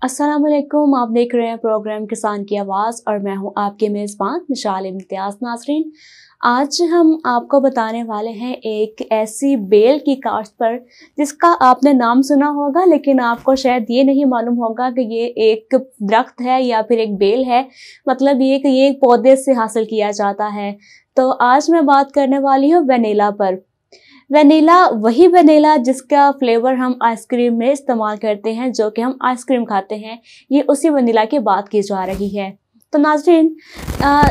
अस्सलाम वालेकुम। आप देख रहे हैं प्रोग्राम किसान की आवाज़ और मैं हूं आपके मेज़बान मिशाल इम्तियाज़। नाज़रीन, आज हम आपको बताने वाले हैं एक ऐसी बेल की काश्त पर जिसका आपने नाम सुना होगा, लेकिन आपको शायद ये नहीं मालूम होगा कि ये एक दरख्त है या फिर एक बेल है। मतलब ये कि ये एक पौधे से हासिल किया जाता है। तो आज मैं बात करने वाली हूँ वेनिला पर। वेनिला वही वेनिला जिसका फ्लेवर हम आइसक्रीम में इस्तेमाल करते हैं, जो कि हम आइसक्रीम खाते हैं, ये उसी वेनिला की बात की जा रही है। तो नाज़रीन,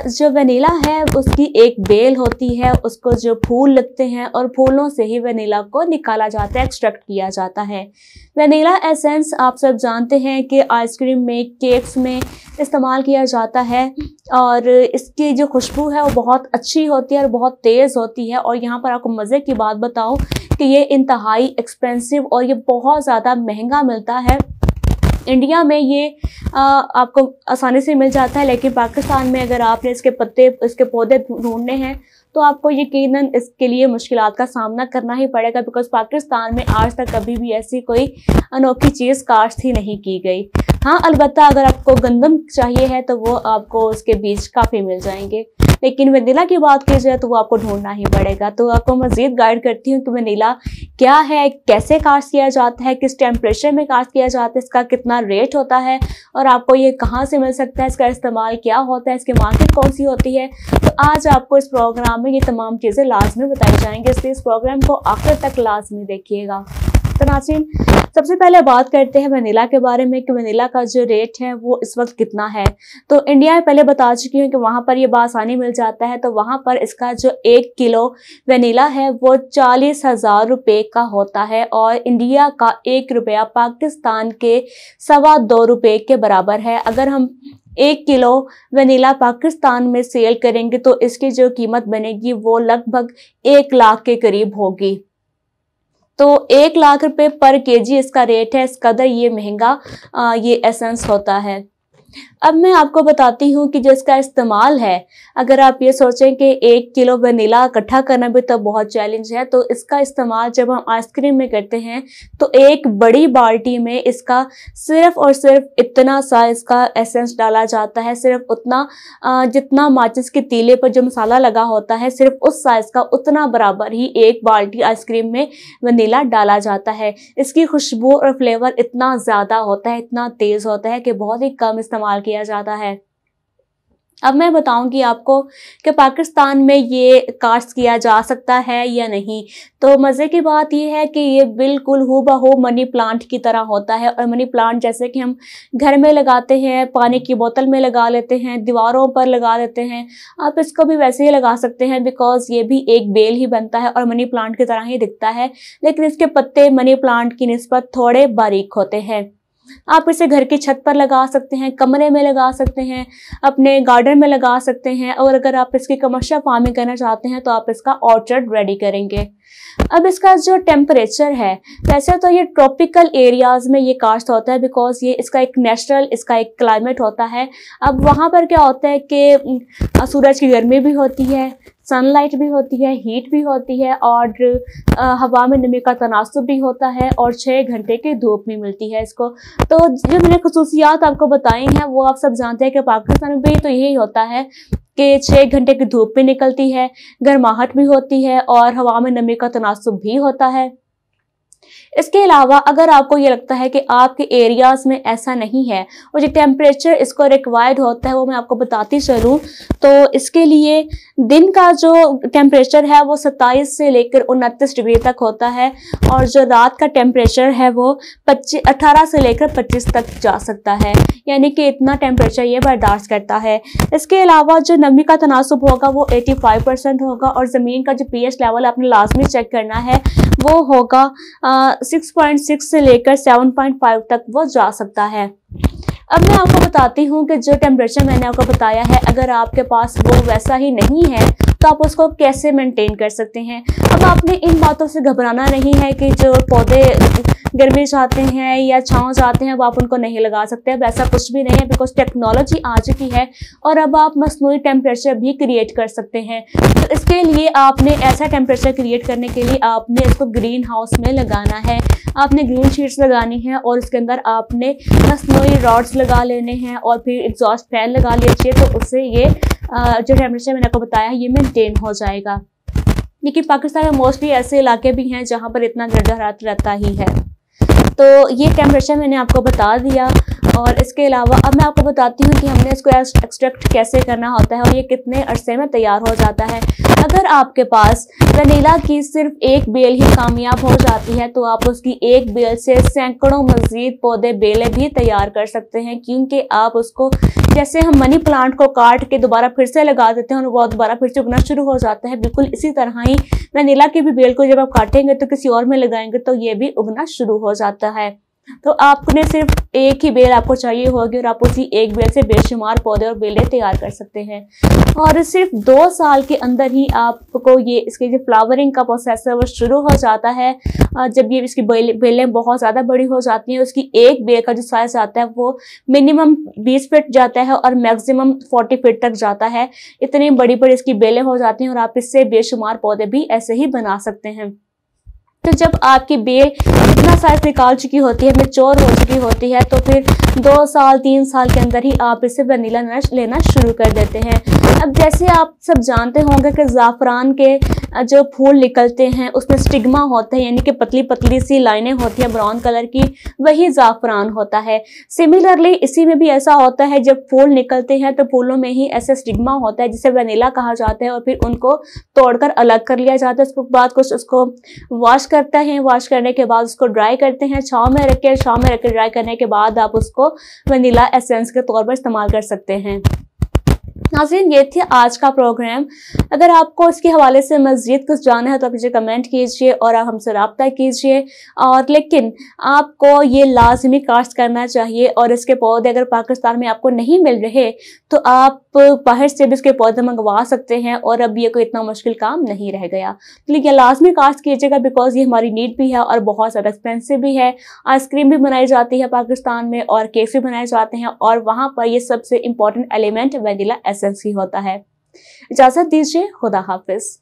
जो वेनिला है उसकी एक बेल होती है, उसको जो फूल लगते हैं और फूलों से ही वेनिला को निकाला जाता है, एक्सट्रैक्ट किया जाता है। वेनिला एसेंस आप सब जानते हैं कि आइसक्रीम में, केक्स में इस्तेमाल किया जाता है और इसकी जो खुशबू है वो बहुत अच्छी होती है और बहुत तेज़ होती है। और यहाँ पर आपको मज़े की बात बताऊँ कि ये इंतहाई एक्सपेंसिव और ये बहुत ज़्यादा महंगा मिलता है। इंडिया में ये आपको आसानी से मिल जाता है, लेकिन पाकिस्तान में अगर आपने इसके पत्ते, इसके पौधे ढूंढने हैं तो आपको यकीनन इसके लिए मुश्किलात का सामना करना ही पड़ेगा, बिकॉज पाकिस्तान में आज तक कभी भी ऐसी कोई अनोखी चीज़ काश्त ही नहीं की गई। हाँ, अलबत्ता अगर आपको गंदम चाहिए है तो वो आपको उसके बीज काफ़ी मिल जाएंगे, लेकिन वेनिला की बात की जाए तो वो आपको ढूंढना ही पड़ेगा। तो आपको मज़ीद गाइड करती हूँ कि वेनिला क्या है, कैसे काश्त किया जाता है, किस टेम्परेचर में काश्त किया जाता है, इसका कितना रेट होता है और आपको ये कहाँ से मिल सकता है, इसका इस्तेमाल क्या होता है, इसकी मार्केट कौन सी होती है। तो आज आपको इस प्रोग्राम में ये तमाम चीज़ें लाजमी बताई जाएंगी, इसलिए इस प्रोग्राम को आखिर तक लाजमी देखिएगा। तो नाज़रीन, सबसे पहले बात करते हैं वेनिला के बारे में कि वेनिला का जो रेट है वो इस वक्त कितना है। तो इंडिया में पहले बता चुकी हूँ कि वहाँ पर ये बासानी मिल जाता है। तो वहाँ पर इसका जो 1 किलो वेनिला है वो 40,000 रुपये का होता है और इंडिया का 1 रुपया पाकिस्तान के 2.25 रुपये के बराबर है। अगर हम 1 किलो वेनिला पाकिस्तान में सेल करेंगे तो इसकी जो कीमत बनेगी वो लगभग 1 लाख के करीब होगी। तो 1 लाख रुपए पर केजी इसका रेट है, इस कदर ये महंगा ये एसेंस होता है। अब मैं आपको बताती हूँ कि जो इसका इस्तेमाल है, अगर आप ये सोचें कि 1 किलो वेनिला इकट्ठा करना भी तो बहुत चैलेंज है, तो इसका इस्तेमाल जब हम आइसक्रीम में करते हैं तो एक बड़ी बाल्टी में इसका सिर्फ और सिर्फ इतना सा इसका एसेंस डाला जाता है, सिर्फ उतना जितना माचिस के तीले पर जो मसाला लगा होता है, सिर्फ उस साइज का उतना बराबर ही 1 बाल्टी आइसक्रीम में वेनिला डाला जाता है। इसकी खुशबू और फ्लेवर इतना ज़्यादा होता है, इतना तेज़ होता है कि बहुत ही कम इस्तेमाल किया जाता है। अब मैं बताऊंगी आपको कि पाकिस्तान में ये काश्त किया जा सकता है या नहीं। तो मज़े की बात ये है कि ये बिल्कुल हूबहू मनी प्लांट की तरह होता है। और मनी प्लांट जैसे कि हम घर में लगाते हैं, पानी की बोतल में लगा लेते हैं, दीवारों पर लगा देते हैं, आप इसको भी वैसे ही लगा सकते हैं, बिकॉज ये भी एक बेल ही बनता है और मनी प्लांट की तरह ही दिखता है, लेकिन इसके पत्ते मनी प्लांट की निस्बत थोड़े बारीक होते हैं। आप इसे घर की छत पर लगा सकते हैं, कमरे में लगा सकते हैं, अपने गार्डन में लगा सकते हैं, और अगर आप इसकी कमर्शियल फार्मिंग करना चाहते हैं तो आप इसका ऑर्चर्ड रेडी करेंगे। अब इसका जो टेम्परेचर है, वैसे तो ये ट्रॉपिकल एरियाज में ये काश्त होता है, बिकॉज ये इसका एक नेचुरल इसका एक क्लाइमेट होता है। अब वहाँ पर क्या होता है कि सूरज की गर्मी भी होती है, सनलाइट भी होती है, हीट भी होती है और हवा में नमी का तनासुब भी होता है और 6 घंटे की धूप भी मिलती है इसको। तो जो मैंने खसूसियात आपको बताई हैं वो आप सब जानते हैं कि पाकिस्तान में भी तो यही होता है कि 6 घंटे की धूप भी निकलती है, गर्माहट भी होती है और हवा में नमी का तनासुब भी होता है। इसके अलावा अगर आपको ये लगता है कि आपके एरियाज़ में ऐसा नहीं है और जो टेम्परेचर इसको रिक्वायर्ड होता है वो मैं आपको बताती चलूँ, तो इसके लिए दिन का जो टेम्परेचर है वो 27 से लेकर 29 डिग्री तक होता है और जो रात का टेम्परेचर है वो 18 से लेकर 25 तक जा सकता है, यानी कि इतना टेम्परेचर ये बर्दाश्त करता है। इसके अलावा जो नमी का तनासुब होगा वो 85% होगा और ज़मीन का जो pH लेवल आपने लाजमी चेक करना है वो होगा 6.6 से लेकर 7.5 तक वो जा सकता है। अब मैं आपको बताती हूँ कि जो टेम्परेचर मैंने आपको बताया है, अगर आपके पास वो वैसा ही नहीं है तो आप उसको कैसे मेंटेन कर सकते हैं। अब आपने इन बातों से घबराना नहीं है कि जो पौधे गर्मी चाहते हैं या छांव चाहते हैं, अब आप उनको नहीं लगा सकते। अब ऐसा कुछ भी नहीं है, बिकॉज टेक्नोलॉजी आ चुकी है और अब आप मसनूई टेम्परेचर भी क्रिएट कर सकते हैं। तो इसके लिए आपने ऐसा टेम्परेचर क्रिएट करने के लिए आपने इसको ग्रीन हाउस में लगाना है। आपने ग्रीन शीट्स लगानी है और इसके अंदर आपने मसनूई रॉड्स लगा लेने हैं और फिर एग्जॉस्ट फैन लगा लीजिए, तो उससे ये जो टेम्परेचर मैंने आपको बताया ये मेंटेन हो जाएगा। लेकिन पाकिस्तान में मोस्टली ऐसे इलाके भी हैं जहाँ पर इतना दर्जा हरारत रहता ही है। तो ये टेम्परेचर मैंने आपको बता दिया। और इसके अलावा अब मैं आपको बताती हूँ कि हमने इसको एक्सट्रैक्ट कैसे करना होता है और ये कितने अरसे में तैयार हो जाता है। अगर आपके पास वनीला की सिर्फ एक बेल ही कामयाब हो जाती है तो आप उसकी एक बेल से सैकड़ों मजीद पौधे बेलें भी तैयार कर सकते हैं, क्योंकि आप उसको जैसे हम मनी प्लांट को काट के दोबारा फिर से लगा देते हैं और वो दोबारा फिर से उगना शुरू हो जाता है, बिल्कुल इसी तरह ही वनीला की भी बेल को जब आप काटेंगे तो किसी और में लगाएंगे तो ये भी उगना शुरू हो जाता है। तो आपने सिर्फ एक ही बेल आपको चाहिए होगी और आप उसी एक बेल से बेशुमार पौधे और बेलें तैयार कर सकते हैं। और सिर्फ 2 साल के अंदर ही आपको ये इसके जो फ्लावरिंग का प्रोसेस है वो शुरू हो जाता है। जब ये इसकी बेलें बहुत ज़्यादा बड़ी हो जाती हैं, उसकी एक बेल का जो साइज आता है वो मिनिमम 20 फीट जाता है और मैक्सिमम 40 फीट तक जाता है। इतनी बड़ी बड़ी इसकी बेलें हो जाती हैं और आप इससे बेशुमार पौधे भी ऐसे ही बना सकते हैं। तो जब आपकी बेल इतना साइज निकाल चुकी होती है, मैच्योर हो चुकी होती है, तो फिर 2 साल 3 साल के अंदर ही आप इसे वनीला लेना शुरू कर देते हैं। अब जैसे आप सब जानते होंगे कि ज़ाफ़रान के जो फूल निकलते हैं उसमें स्टिग्मा होते हैं, यानी कि पतली पतली सी लाइनें होती हैं ब्राउन कलर की, वही ज़ाफ़रान होता है। सिमिलरली इसी में भी ऐसा होता है, जब फूल निकलते हैं तो फूलों में ही ऐसा स्टिग्मा होता है जिसे वनीला कहा जाता है और फिर उनको तोड़कर अलग कर लिया जाता है। उसके बाद कुछ उसको वॉश करते हैं, वॉश करने के बाद उसको ड्राई करते हैं, छाँव में रख के ड्राई करने के बाद आप उसको वनीला एसेंस के तौर पर इस्तेमाल कर सकते हैं। नाज़रीन, ये थी आज का प्रोग्राम। अगर आपको इसके हवाले से मज़ीद कुछ जानना है तो आप मुझे कमेंट कीजिए और आप हमसे रब्ता कीजिए। और लेकिन आपको ये लाजमी काश्त करना चाहिए और इसके पौधे अगर पाकिस्तान में आपको नहीं मिल रहे तो आप बाहर से भी इसके पौधे मंगवा सकते हैं और अब ये कोई इतना मुश्किल काम नहीं रह गया। लेकिन लाजमी काश्त कीजिएगा, बिकॉज ये हमारी नीड भी है और बहुत ज़्यादा एक्सपेंसिव भी है। आइसक्रीम भी बनाई जाती है पाकिस्तान में और केक भी बनाए जाते हैं और वहाँ पर ये सबसे इम्पॉर्टेंट एलिमेंट वनीला एसेंस ही होता है। इजाज़त दीजिए, खुदा हाफिज।